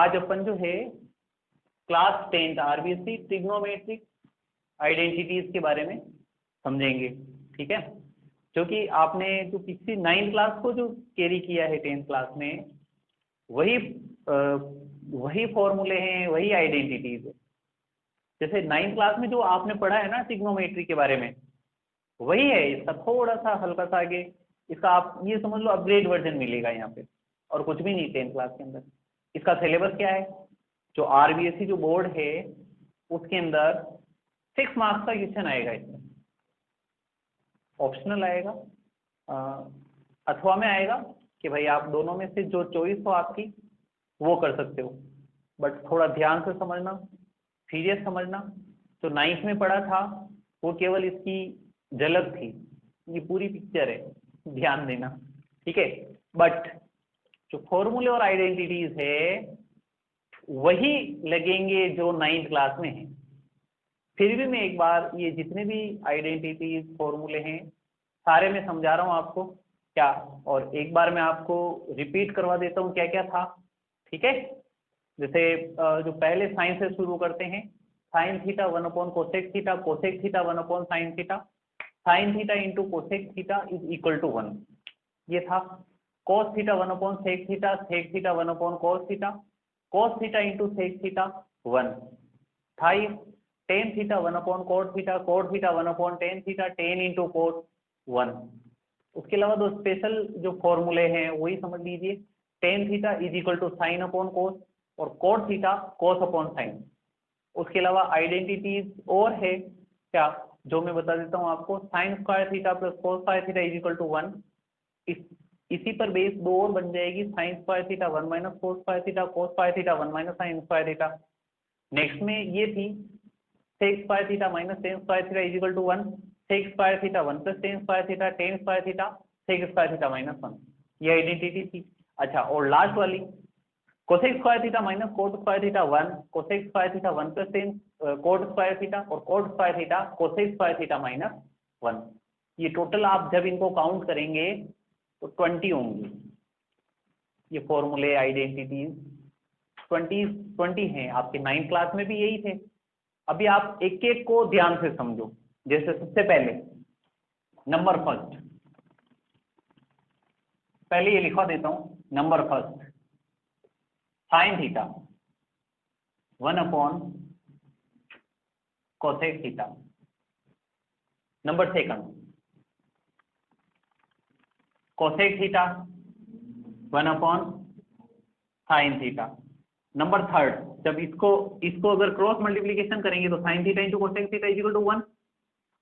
आज अपन जो है class 10th RBSC trigonometric identities के बारे में समझेंगे, ठीक है। जो कि आपने जो पिछली 9th क्लास को जो कैरी किया है 10th क्लास में, वही फॉर्मूले हैं, वही आइडेंटिटीज है। जैसे 9th क्लास में जो आपने पढ़ा है ना ट्रिग्नोमेट्री के बारे में, वही है। इसका थोड़ा सा हल्का सा आगे, इसका आप ये समझ लो अपग्रेड वर्जन मिलेगा यहाँ पे, और कुछ भी नहीं 10th क्लास के अंदर। इसका सिलेबस क्या है, जो आरबीएससी जो बोर्ड है उसके अंदर 6 मार्क्स का क्वेश्चन आएगा, इसमें ऑप्शनल आएगा, अथवा में आएगा कि भाई आप दोनों में से जो चॉइस हो आपकी वो कर सकते हो, बट थोड़ा ध्यान से समझना, सीरियस समझना। जो 9th में पढ़ा था वो केवल इसकी झलक थी, ये पूरी पिक्चर है, ध्यान देना, ठीक है। बट जो फॉर्मूले और आइडेंटिटीज है वही लगेंगे जो 9th क्लास में है। फिर भी मैं एक बार ये जितने भी आइडेंटिटीज फॉर्मूले हैं सारे मैं समझा रहा हूँ आपको क्या, और एक बार मैं आपको रिपीट करवा देता हूँ क्या क्या था, ठीक है। जैसे जो पहले साइन से शुरू करते हैं, sine theta 1 cosec theta, cosec theta 1 sine theta, sine theta into cosec theta is equal to 1, ये था। Cos theta 1 sec theta, sec theta 1 cos theta, cos theta into sec theta 1 था। Tan theta 1 cot theta, cot theta 1 tan theta, tan into cot 1। उसके अलावा दो special जो फॉर्मूले हैं वही समझ लीजिए, tan theta is equal to sine upon cos, और cot theta cos upon sine. उसके अलावा आइडेंटिटीज और है क्या, जो मैं बता देता हूँ आपको, sine square theta plus cos square theta is equal to 1। इसी पर बेस दो और बन जाएगी, sine square theta 1 minus cos square theta, cos square theta 1 minus sine square theta. Next में ये थी sec square theta minus tan square theta is equal to 1, sec square theta 1 plus tan square theta, tan square theta, sec square theta minus 1, ये identity थी। अच्छा, और last वाली cosec square theta minus cot square theta 1, cosec square theta 1 plus ten cot square theta, और cot square theta cosec square theta minus 1। ये total आप जब इनको काउंट करेंगे तो 20 होंगी। ये फॉर्मूले आइडेंटिटीज 20 हैं, आपके 9th क्लास में भी यही थे। अभी आप एक एक को ध्यान से समझो। जैसे सबसे पहले नंबर फर्स्ट, पहले ये लिखवा देता हूं, number first sine theta 1 cosec theta. Number second cosec theta 1 sine theta. Number third, जब इसको अगर क्रॉस मल्टीप्लीकेशन करेंगे तो sine theta into cosec theta is equal to 1।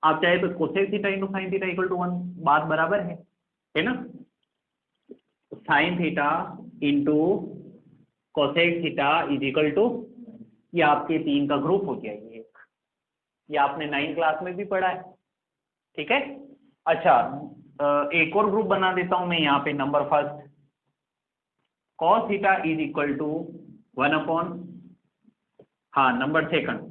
आप चाहे तो cosec theta into sine theta equal to 1, बात बराबर है ना। Sine theta into cosec theta is equal to, ये आपके 3 का ग्रुप हो गया। ये आपने 9th क्लास में भी पढ़ा है, ठीक है। अच्छा, एक और ग्रुप बना देता हूं मैं यहाँ पे। Number first cos theta is equal to 1 हाँ, number second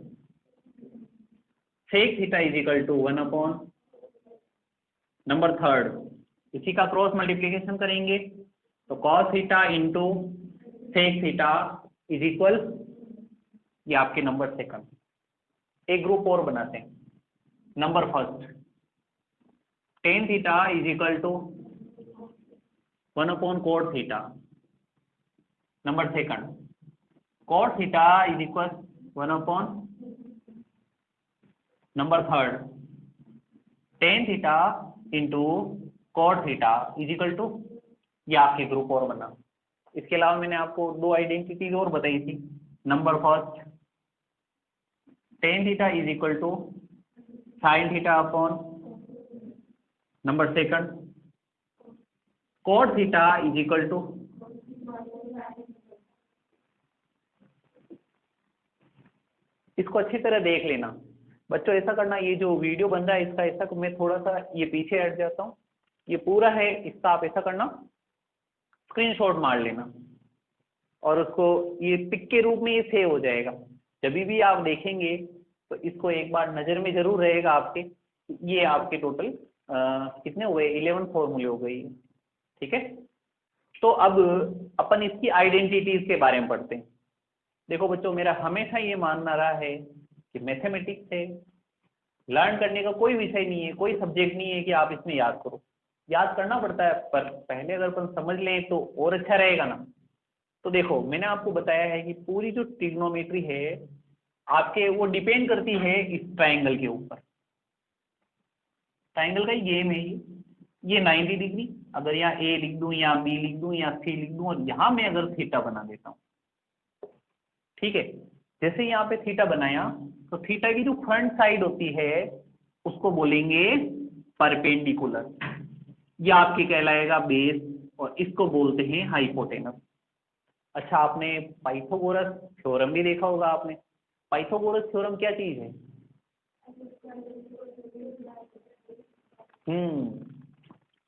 sec theta is equal to 1 number third इसी का क्रॉस मल्टीप्लीकेशन करेंगे तो cos theta into sec theta is equal, ये आपके नंबर सेकंड। एक ग्रुप और बनाते हैं। Number first tan theta is equal to 1 cot theta. Number second cot theta is equal 1 number third tan theta into cot theta is equal to, ये आपके group और बना। इसके अलावा मैंने आपको 2 आइडेंटिटीज और बताई थी। Number first tan theta is equal to sine theta upon, number second cot theta is equal to, इसको अच्छी तरह देख लेना बच्चों। ऐसा करना, ये जो वीडियो बन रहा है इसका ऐसा मैं थोड़ा सा ये पीछे हट जाता हूँ, ये पूरा है इसका आप ऐसा करना स्क्रीनशॉट मार लेना, और उसको ये पिक के रूप में ये सेव हो जाएगा। जब भी आप देखेंगे तो इसको एक बार नज़र में जरूर रहेगा आपके। ये आपके टोटल कितने हुए, 11 फॉर्मूले हो गई, ठीक है। तो अब अपन इसकी आइडेंटिटीज के बारे में पढ़ते हैं। देखो बच्चों, मेरा हमेशा ये मानना रहा है कि मैथमेटिक्स है, लर्न करने का कोई विषय नहीं है, कोई सब्जेक्ट नहीं है कि आप इसमें याद करो। याद करना पड़ता है, पर पहले अगर अपन समझ लें तो और अच्छा रहेगा ना। तो देखो, मैंने आपको बताया है कि पूरी जो ट्रिग्नोमेट्री है आपके, वो डिपेंड करती है इस ट्राइंगल के ऊपर। ट्राइंगल का ही गेम है ये 90 डिग्री, अगर यहाँ ए लिख दूं, यहाँ बी लिख दूं, यहाँ सी लिख दूं, और यहाँ मैं अगर थीटा बना देता हूँ, ठीक है। जैसे यहाँ पे थीटा बनाया, तो थीटा की जो फ्रंट साइड होती है उसको बोलेंगे परपेंडिकुलर, ये आपके कहलाएगा बेस, और इसको बोलते हैं हाइपोटेनस। अच्छा, आपने पाइथागोरस थ्योरम भी देखा होगा आपने। पाइथागोरस थ्योरम क्या चीज है?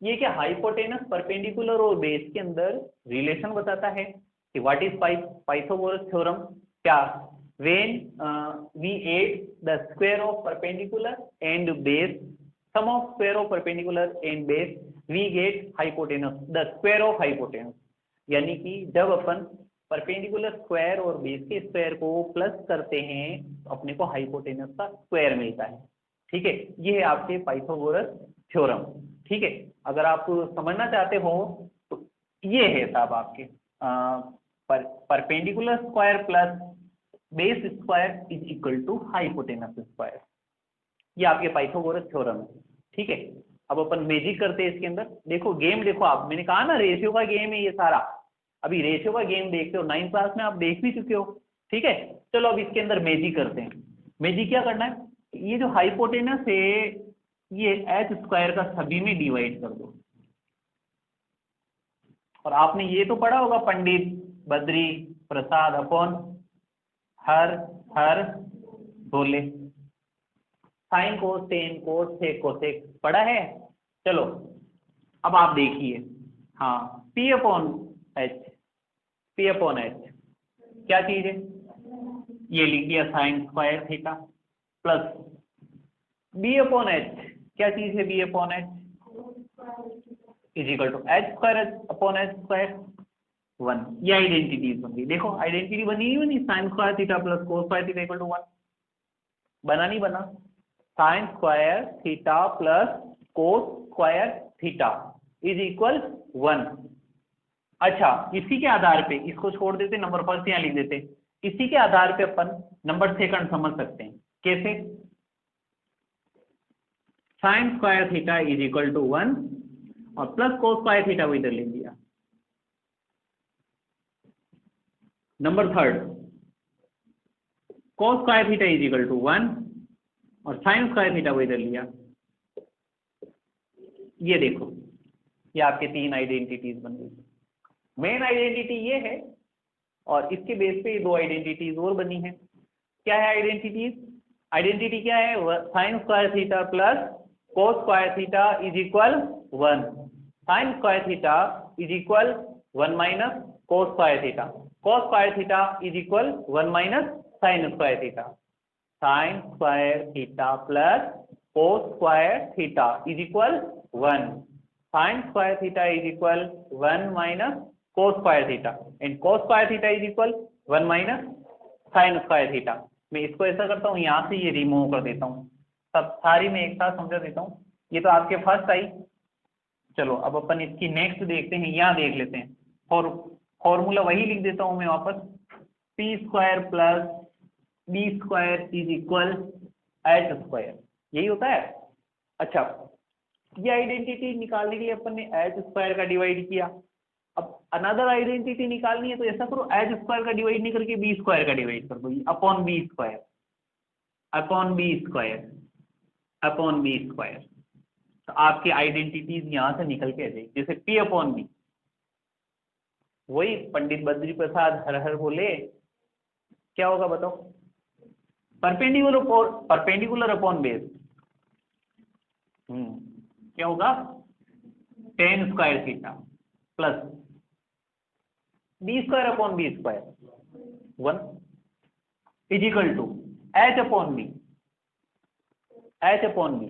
ये क्या हाइपोटेनस, परपेंडिकुलर और बेस के अंदर रिलेशन बताता है कि व्हाट इज पाइथागोरस थ्योरम। क्या? When we add the square of perpendicular and base, sum of square of perpendicular and base, we get hypotenuse, the square of hypotenuse. यानी कि जब अपन परपेंडिकुलर स्क्वायर और बेस के स्क्वायर को plus करते हैं तो अपने को हाइपोटेनस का स्क्वायर मिलता है। ठीक है, ये है आपके पाइथागोरस थ्योरम। ठीक है, अगर आप समझना चाहते हो तो ये है साहब आपके perpendicular square plus base square is equal to hypotenuse square. ये आपके पाइथागोरस थ्योरम है। ठीक है, अब अपन मैजिक करते हैं इसके अंदर। देखो गेम, देखो आप, मैंने कहा ना रेशियो का गेम है ये सारा। अभी रेशियो का गेम देखते हो, 9th क्लास में आप देख भी चुके हो। ठीक है, चलो अब इसके अंदर मैजिक करते हैं। मैजिक क्या करना है, ये जो हाइपोटेनस है ये एच स्क्वायर का सभी में डिवाइड कर दो। और आपने ये तो पढ़ा होगा, पंडित बद्री प्रसाद अपॉन हर हर बोले, sine cos tan cos sec cosec पढ़ा है। चलो अब आप देखिए, हाँ, P upon H, P upon H क्या चीज है, ये लिख दिया sine square theta, plus B upon H क्या चीज है, B upon H is equal to H square upon H square 1। ये आइडेंटिटीज बन गई। देखो आइडेंटिटी बनी ही नहीं, sine square theta plus cos square theta equal to 1। बना नहीं बना? Sine square theta plus cos square theta is equal 1। अच्छा, इसी के आधार पे इसको छोड़ देते, नंबर फर्स्ट यहाँ लिख देते। इसी के आधार पे अपन नंबर सेकंड समझ सकते हैं। कैसे? Sine square theta is equal to 1 और प्लस कोस स्क्वायर थीटा को इधर ले लिया। Number third, cos square theta is equal to 1 और साइन स्क्वायर थीटा को इधर लिया। ये देखो, ये आपके 3 आइडेंटिटीज बन गई। मेन आइडेंटिटी ये है, और इसके बेस पे ये 2 आइडेंटिटीज और बनी है। क्या है आइडेंटिटीज? आइडेंटिटी क्या है? Sine square theta plus cos square theta is equal 1, sign square theta is equal 1 minus cos square theta, cos square theta is equal 1 minus sine square theta, sign square theta plus cos square theta is equal 1, sign square theta is equal 1 minus cos square theta, and cos square theta is equal 1 minus sine square theta. मैं इसको ऐसा करता हूँ, यहाँ से ये remove कर देता हूँ, सब सारी में एक साथ समझा देता हूँ। ये तो आपके फर्स्ट आई। चलो अब अपन इसकी नेक्स्ट देखते हैं, यहाँ देख लेते हैं। फॉर्मूला वही लिख देता हूँ मैं वापस, P square plus B square is equal H square, यही होता है। अच्छा, ये आइडेंटिटी निकालने के लिए अपन ने एच स्क्वायर का डिवाइड किया। अब अनदर आइडेंटिटी निकालनी है तो ऐसा करो, एच स्क्वायर का डिवाइड नहीं करके बी स्क्वायर का डिवाइड कर दो, upon B square, upon B square, upon B square. तो आपकी आइडेंटिटीज यहां से निकल के आ जाएगी। जैसे पी अपॉन बी, वही पंडित बद्री प्रसाद हर हर बोले, क्या होगा बताओ? परपेंडिकुलर अपॉन बेस, क्या होगा? Tan square theta plus B square upon B square 1 is equal to H upon B, H upon B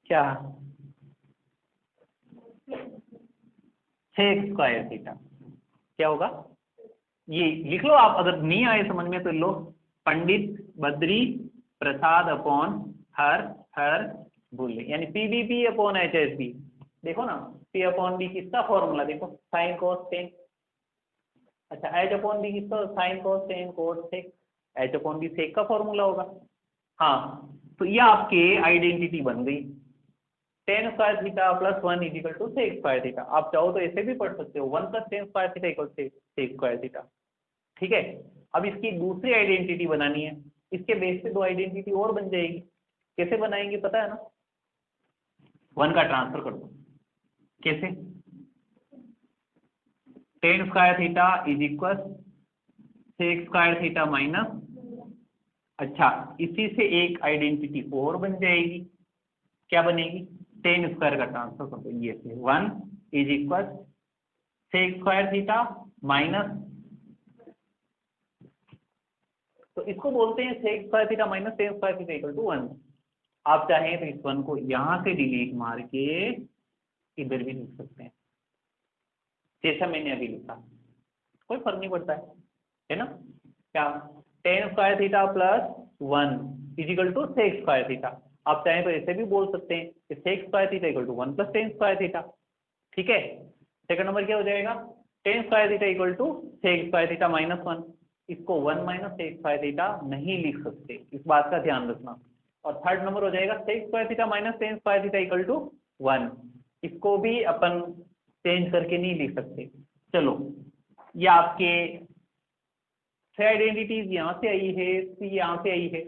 क्या? सेक स्क्वायर थीटा, क्या होगा? ये लिख लो आप, अगर नहीं आए समझ में तो लो, पंडित बद्री प्रसाद अपॉन हर हर बुल्ले, यानी पीबीपी अपॉन एचएसबी। देखो ना, पी अपॉन बी किसका फॉर्मूला देखो, साइन कोस टेन। अच्छा, एच अपॉन बी किसका, साइन कोस टेन कोस सेक। एच अपॉन बी सेक का फॉर्मूला होगा। हाँ, तो ये आपके आइडेंटिटी बन गई, tan square theta plus one is equal to sec square theta. आप चाहो तो ऐसे भी पढ़ सकते हो, one plus tan square theta equal sec square theta. ठीक है, अब इसकी दूसरी आइडेंटिटी बनानी है, इसके बेस पे दो आइडेंटिटी और बन जाएगी। कैसे बनाएंगे पता है ना, वन का ट्रांसफर कर दो। कैसे, tan square theta is equal sec square theta minus, अच्छा इसी से एक आइडेंटिटी और बन जाएगी, क्या बनेगी, टेन स्क्वायर का ट्रांसफर कर दो, ये से one is equal sec square theta minus, तो इसको बोलते हैं sec square theta minus tan square theta equal to one. आप चाहें तो इस वन को यहां से डिलीट मार के इधर भी लिख सकते हैं, जैसा मैंने अभी लिखा, कोई फर्क नहीं पड़ता है ना। क्या, tan square theta plus one is equal to sec square theta. आप चाहें तो ऐसे भी बोल सकते हैं कि sec square theta equal to one plus tan square theta. ठीक है, सेकंड नंबर क्या हो जाएगा, tan square theta equal to sec square theta minus one. इसको one minus sec square theta नहीं लिख सकते, इस बात का ध्यान रखना। और थर्ड नंबर हो जाएगा sec square theta minus tan square theta equal to one. इसको भी अपन चेंज करके नहीं लिख सकते। चलो, ये आपके छह आइडेंटिटीज यहाँ से आई है, सी यहाँ से आई है।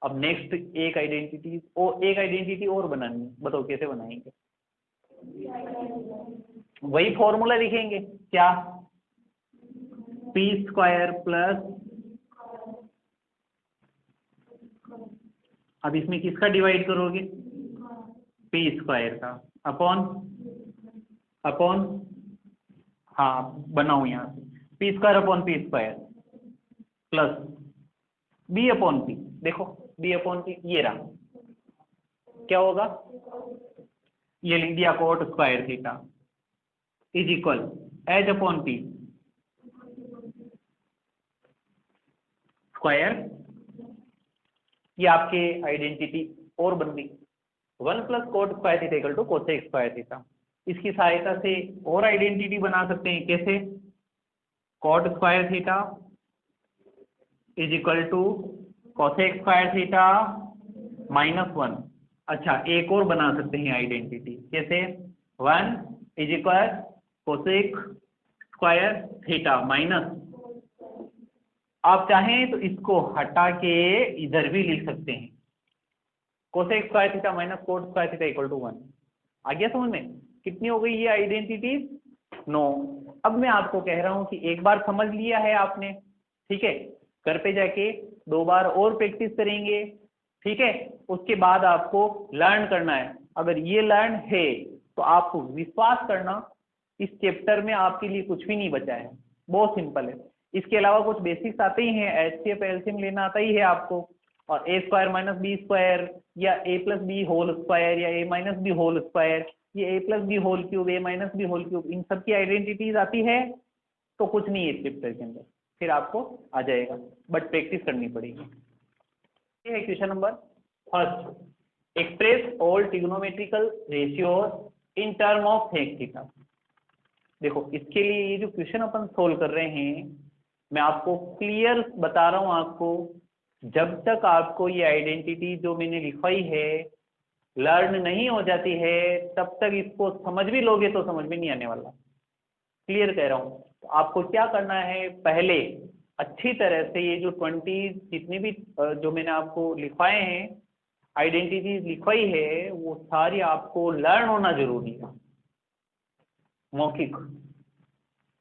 अब नेक्स्ट एक आइडेंटिटी और बनानी है, बताओ कैसे बनाएंगे। वही फॉर्मूला लिखेंगे, क्या, पी स्क्वायर प्लस, अब इसमें किसका डिवाइड करोगे, पी स्क्वायर का, अपॉन हाँ बनाओ यहाँ से, P square upon P square plus B upon P. देखो बी अपॉन पी ये रहा, क्या होगा, ये लिख दिया cot square theta is equal H upon P square, ये आपके आइडेंटिटी और बन गई, one plus cot square theta equal to cosec square theta. इसकी सहायता से और आइडेंटिटी बना सकते हैं, कैसे, cot square theta is equal to cosec square theta minus one. अच्छा, एक और बना सकते हैं आइडेंटिटी, कैसे, one is equal cosec square theta minus, आप चाहें तो इसको हटा के इधर भी लिख सकते हैं, cosec square theta minus cot square theta equal to one. आ गया समझ में, कितनी हो गई ये आइडेंटिटी, 9। अब मैं आपको कह रहा हूं कि एक बार समझ लिया है आपने, ठीक है, घर पे जाके 2 बार और प्रैक्टिस करेंगे, ठीक है, उसके बाद आपको लर्न करना है। अगर ये लर्न है तो आपको विश्वास करना, इस चैप्टर में आपके लिए कुछ भी नहीं बचा है, बहुत सिंपल है। इसके अलावा कुछ बेसिक्स आते ही हैं, एचसीएफ एलसीएम लेना आता ही है आपको, और ए स्क्वायर माइनस बी स्क्वायर या ए प्लस बी होल स्क्वायर या ए माइनस बी होल स्क्वायर, ये ए प्लस बी होल क्यूब, ए माइनस बी होल क्यूब, इन सब की आइडेंटिटीज आती है, तो कुछ नहीं है चैप्टर के अंदर, फिर आपको आ जाएगा, बट प्रैक्टिस करनी पड़ेगी। ये है question number first, express all trigonometrical ratios in term of sec theta. देखो इसके लिए ये जो क्वेश्चन अपन सोल्व कर रहे हैं, मैं आपको क्लियर बता रहा हूं आपको, जब तक आपको ये आइडेंटिटी जो मैंने लिखवाई है लर्न नहीं हो जाती है, तब तक इसको समझ भी लोगे तो समझ में नहीं आने वाला, क्लियर कह रहा हूँ। तो आपको क्या करना है, पहले अच्छी तरह से ये जो 20 जितने भी जो मैंने आपको लिखवाए हैं, आइडेंटिटीज लिखवाई है, वो सारी आपको लर्न होना जरूरी है, मौखिक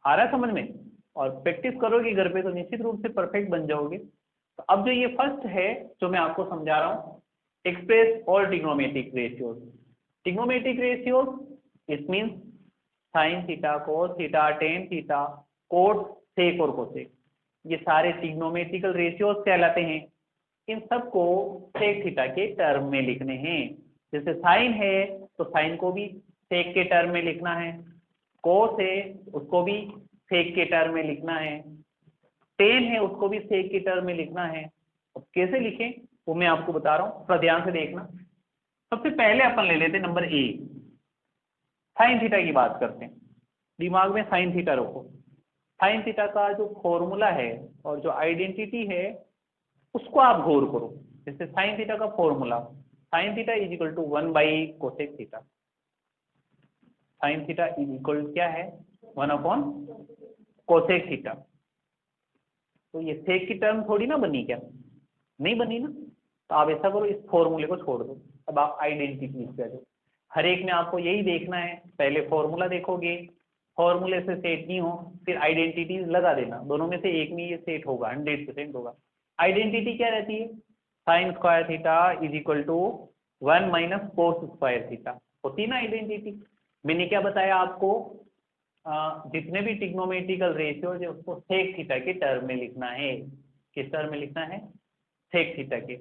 आ रहा है समझ में, और प्रैक्टिस करोगे घर पे तो निश्चित रूप से परफेक्ट बन जाओगे। तो अब जो ये फर्स्ट है जो मैं आपको समझा रहा हूँ, express all trigonometric ratios. Trigonometric ratios it means sine theta, cos theta, tan theta, cot, sec और कोसेक, ये सारे ट्रिग्नोमेट्रिकल रेशियोज कहलाते हैं। इन सबको सेक थीटा के टर्म में लिखने हैं। जैसे साइन है तो साइन को भी सेक के टर्म में लिखना है, कोस है उसको भी सेक के टर्म में लिखना है, टेन है उसको भी सेक की टर्म में लिखना है। अब कैसे लिखें वो मैं आपको बता रहा हूँ, थोड़ा ध्यान से देखना। सबसे पहले अपन ले लेते हैं नंबर ए, साइन थीटा की बात करते हैं। दिमाग में साइन थीटा रखो। साइन थीटा का जो फॉर्मूला है और जो आइडेंटिटी है उसको आप गौर करो। जैसे साइन थीटा का formula, sine theta is equal to 1 by cosec theta. Sine theta is equal क्या है, 1 अपॉन कोसेक थीटा। तो ये सेक की टर्म थोड़ी ना बनी, क्या नहीं बनी ना। तो आप ऐसा करो, इस फॉर्मूले को छोड़ दो, अब आप आइडेंटिटी लिख दो। हर एक में आपको यही देखना है, पहले फॉर्मूला देखोगे, फॉर्मूले से सेट नहीं हो फिर आइडेंटिटी लगा देना, दोनों में से एक में ये सेट होगा, 100% होगा। आइडेंटिटी क्या रहती है, sine square theta is equal to 1 minus cos square theta, होती ना आइडेंटिटी। मैंने क्या बताया आपको, जितने भी ट्रिग्नोमेट्रिकल रेशियो है उसको सेक थीटा के टर्म में लिखना है। किस टर्म में लिखना है, सेक थीटा के।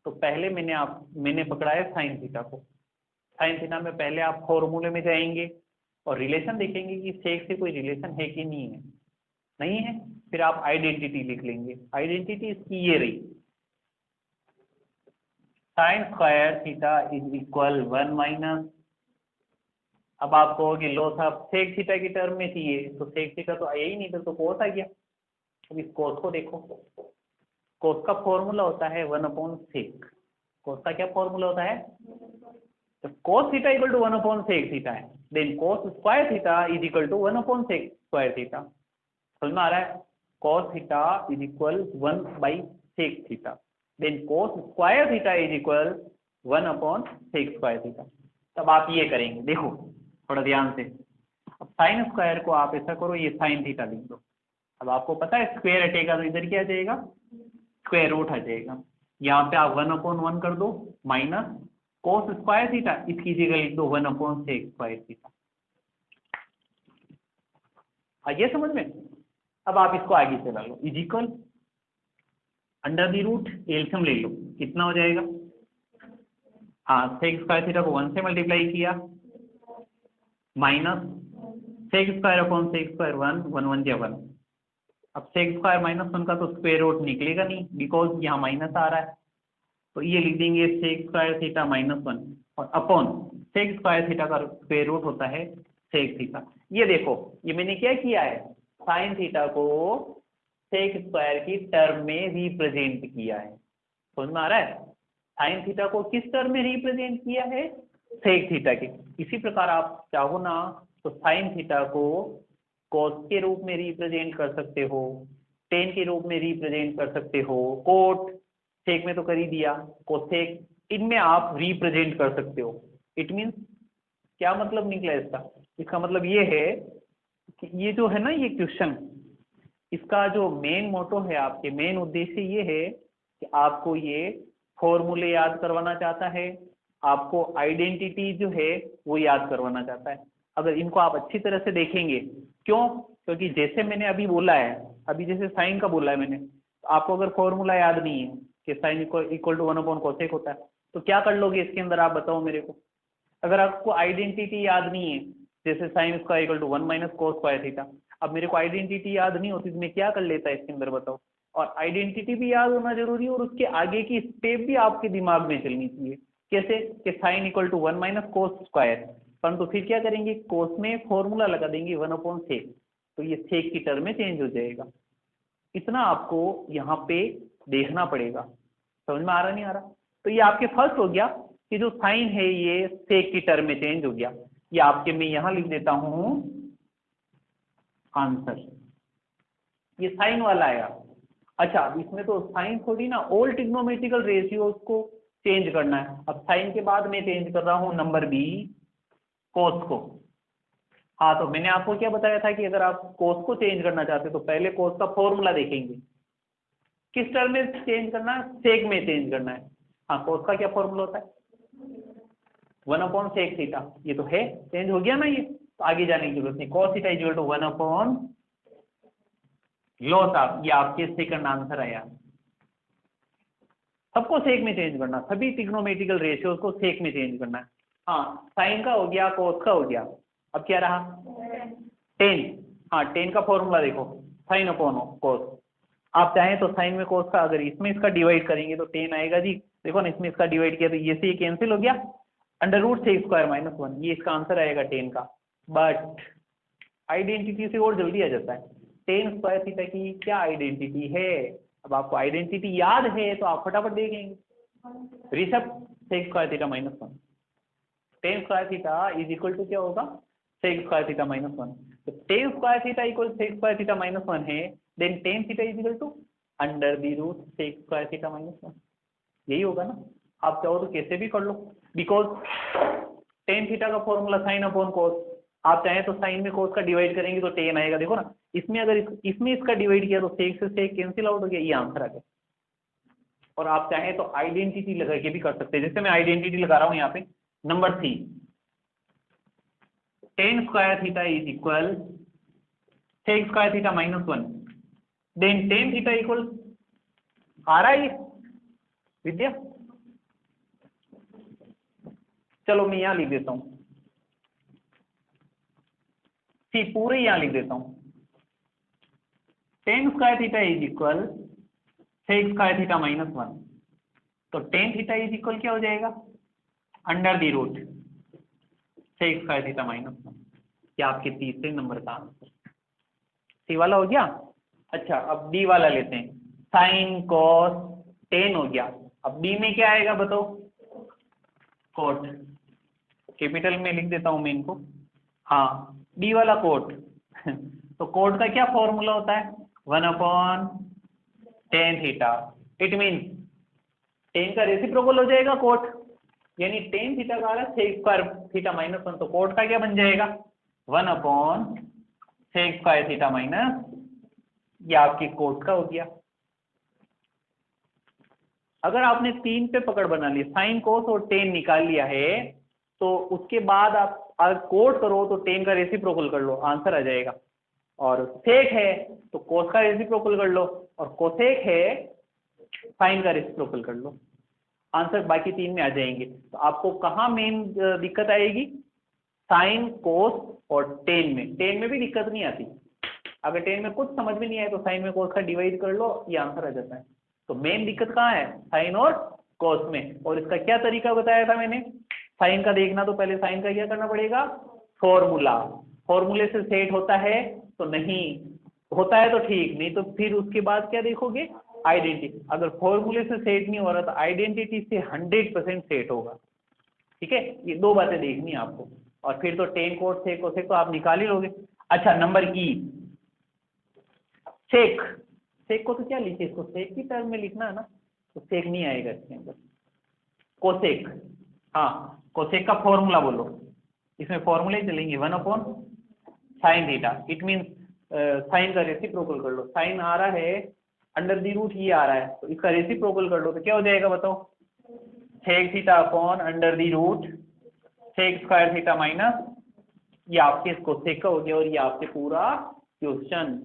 तो पहले मैंने पकड़ा है साइन थीटा को। साइन थीटा में पहले आप फॉर्मूले में जाएंगे और रिलेशन देखेंगे कि सेक से कोई रिलेशन है कि नहीं है, नहीं है फिर आप आइडेंटिटी लिख लेंगे। आइडेंटिटी इसकी ये रही, sign square theta is equal 1 minus, अब आप कहोगे लो साहब सेक थीटा की टर्म में चाहिए, तो सेक थीटा तो आया ही नहीं, तो कोस आ गया। अब इस कोस को देखो, कोस का फॉर्मूला होता है 1 अपॉन सेक। कोस का क्या फॉर्मूला होता है, तो cos theta equal to 1 upon sec theta है, then cos square theta is equal to 1 upon sec square theta. समझ में आ रहा है, cos theta is equal 1 by sec theta, then cos square theta is equal 1 upon sec square theta. तब आप ये करेंगे, देखो थोड़ा ध्यान से। अब साइन स्क्वायर को आप ऐसा करो, ये साइन थीटा लिख दो। अब आपको पता है स्क्वायर हटेगा तो इधर क्या आ जाएगा, स्क्वायर रूट आ जाएगा। यहाँ पे आप 1 अपॉन 1 कर दो माइनस कोस स्क्वायर थीटा, इसकी जगह लिख दो 1 अपॉन सेक स्क्वायर थीटा। आइए समझ में। अब आप इसको आगे चला लो, is equal under the root LCM ले लो, कितना हो जाएगा, हाँ सेक स्क्वायर थीटा को 1 से मल्टीप्लाई किया minus sec square upon sec square 1, 1 1 जा 1। अब सेक स्क्वायर माइनस 1 का तो स्क्वायर रूट निकलेगा नहीं बिकॉज यहाँ माइनस आ रहा है, तो ये लिख देंगे सेक स्क्वायर थीटा माइनस 1 और अपॉन सेक स्क्वायर थीटा का स्क्वायर रूट होता है सेक थीटा। ये देखो ये मैंने क्या किया है, साइन थीटा को सेक स्क्वायर की टर्म में रिप्रेजेंट किया है। समझ में आ रहा है, साइन थीटा को किस टर्म में रिप्रेजेंट किया है, सेक थीटा के। इसी प्रकार आप चाहो ना तो साइन थीटा को कोस के रूप में रिप्रेजेंट कर सकते हो, टेन के रूप में रिप्रेजेंट कर सकते हो, कोट सेक में तो कर ही दिया, कोसेक, इनमें आप रिप्रेजेंट कर सकते हो। इट मीन्स क्या मतलब निकला इसका, इसका मतलब ये है कि ये जो है ना ये क्वेश्चन, इसका जो मेन मोटो है, आपके मेन उद्देश्य ये है कि आपको ये फॉर्मूले याद करवाना चाहता है, आपको आइडेंटिटी जो है वो याद करवाना चाहता है। अगर इनको आप अच्छी तरह से देखेंगे, क्यों, क्योंकि जैसे मैंने अभी बोला है, अभी जैसे साइन का बोला है मैंने, तो आपको अगर फॉर्मूला याद नहीं है कि sine equal to 1 upon cosec होता है, तो क्या कर लोगे इसके अंदर, आप बताओ मेरे को। अगर आपको आइडेंटिटी याद नहीं है, जैसे sine square equal to 1 minus cos square theta, अब मेरे को आइडेंटिटी याद नहीं होती तो मैं क्या कर लेता इसके अंदर, बताओ। और आइडेंटिटी भी याद होना जरूरी है और उसके आगे की स्टेप भी आपके दिमाग में चलनी चाहिए। कैसे, कि sine equal to 1 minus cos square, परंतु फिर क्या करेंगे, कोस में फॉर्मूला लगा देंगे 1 अपॉन सेक, तो ये सेक की टर्म में चेंज हो जाएगा। इतना आपको यहाँ पे देखना पड़ेगा। समझ में आ रहा नहीं आ रहा, तो ये आपके फर्स्ट हो गया कि जो साइन है ये सेक की टर्म में चेंज हो गया। ये आपके मैं यहाँ लिख देता हूँ आंसर, ये साइन वाला आया। अच्छा अब इसमें तो साइन थोड़ी ना, ऑल ट्रिग्नोमेट्रिकल रेशियोज को चेंज करना है। अब साइन के बाद मैं चेंज कर रहा हूँ नंबर बी, कोस को। हाँ तो मैंने आपको क्या बताया था कि अगर आप कोस को चेंज करना चाहते हो तो पहले कोस का फॉर्मूला देखेंगे, किस टर्म में चेंज करना है, सेक में चेंज करना है। हाँ कोस का क्या फॉर्मूला होता है, 1 अपॉन सेक थीटा, ये तो है, चेंज हो गया ना ये, तो आगे जाने की जरूरत नहीं। Cos theta equal to 1 upon, लो साहब ये आपके सेकंड आंसर आया। सबको सेक में चेंज करना, सभी ट्रिग्नोमेट्रिकल रेशियोज को सेक में चेंज करना है। हाँ साइन का हो गया, कोस का हो गया, अब क्या रहा टेन। हाँ टेन का फॉर्मूला देखो, साइन अपॉन कोस, आप चाहें तो साइन में कोस का अगर इसमें इसका डिवाइड करेंगे तो 10 आएगा जी। देखो ना, इसमें इसका डिवाइड किया तो ये से ये कैंसिल हो गया, अंडर रूट से स्क्वायर माइनस 1, ये इसका आंसर आएगा 10 का। बट आइडेंटिटी से और जल्दी आ जाता है। टेन स्क्वायर थीटा की क्या आइडेंटिटी है? अब आपको आइडेंटिटी याद है तो आप फटाफट देख लेंगे। Rishabh, sec square theta minus 1, tan square theta is equal to क्या होगा? Sec square theta minus 1। तो tan square theta equal sec square theta minus 1 है, then tan theta is equal to under the root sec square theta minus 1। यही होगा ना? आप चाहो तो कैसे भी कर लो, बिकॉज टेन थीटा का फॉर्मूला साइन अपॉन कोस, आप चाहें तो साइन में कोस का डिवाइड करेंगे तो 10 आएगा। देखो ना, इसमें अगर इसमें इसका डिवाइड किया तो सेक से सेक कैंसिल आउट हो गया, ये आंसर आ गया। और आप चाहें तो आइडेंटिटी लगा के भी कर सकते हैं, जैसे मैं आइडेंटिटी लगा रहा हूं यहाँ पे, number 3, tan square theta is equal sec square theta minus 1, then tan theta equal, आ रहा है ये विद्या? चलो मैं यहां लिख देता हूं, सी पूरे यहां लिख देता हूं, tan square theta is equal sec square theta minus 1, तो टेन थीटा इज इक्वल क्या हो जाएगा? Under the root sec square theta minus 1। क्या आपके तीसरे नंबर का आंसर सी वाला हो गया? अच्छा, अब डी वाला लेते हैं, साइन कॉस टेन हो गया। अब डी में क्या आएगा बताओ? कोट, कैपिटल में लिख देता हूं मैं इनको, हाँ डी वाला कोट। तो कोट का क्या फॉर्मूला होता है? 1 tan theta. It means ten का रेसिप्रोकल हो जाएगा कोट, यानी टेन थीटा का आ रहा है सेक स्क्वायर थीटा माइनस 1, तो कोट का क्या बन जाएगा? 1 सेक स्क्वायर थीटा माइनस, ये आपकी कोट का हो गया। अगर आपने 3 पे पकड़ बना ली, साइन कोस और टेन निकाल लिया है, तो उसके बाद आप अगर कोट करो तो टेन का रेसिप्रोकल कर लो, आंसर आ जाएगा। और सेक है तो कोस का रेसिप्रोकल कर लो, और कोसेक है साइन का रेसिप्रोकल कर लो, आंसर बाकी 3 में आ जाएंगे। तो आपको कहाँ मेन दिक्कत आएगी? साइन कोस और टेन में। टेन में भी दिक्कत नहीं आती, अगर टेन में कुछ समझ में नहीं आए तो साइन में कोस का डिवाइड कर लो, ये आंसर आ जाता है। तो मेन दिक्कत कहाँ है? साइन और कोस में। और इसका क्या तरीका बताया था मैंने? साइन का देखना तो पहले साइन का क्या करना पड़ेगा? फॉर्मूला, फॉर्मूले से सेट होता है तो नहीं, होता है तो ठीक, नहीं तो फिर उसके बाद क्या देखोगे? आइडेंटिटी। अगर फॉर्मूले से सेट नहीं हो रहा तो आइडेंटिटी से 100% सेट होगा। ठीक है, ये 2 बातें देखनी है आपको, और फिर तो टेन कोट सेक कोसेक तो आप निकाल ही लोगे। अच्छा, नंबर ई, सेक। सेक को तो क्या लिखे, इसको सेक की टर्म में लिखना है ना, तो सेक नहीं आएगा इसके अंदर। कोसेक, हाँ कोसेक का फॉर्मूला बोलो, इसमें फॉर्मूले चलेंगे 1 sine theta. It means sign का रेसिप्रोकल कर लो, साइन आ रहा है अंडर दी रूट, ये आ रहा है तो इसका रेसिप्रोकल कर लो, तो क्या हो जाएगा बताओ? Sec theta upon under the root sec square theta minus, ये आपके कोसेक का हो गया। और ये आपके पूरा क्वेश्चन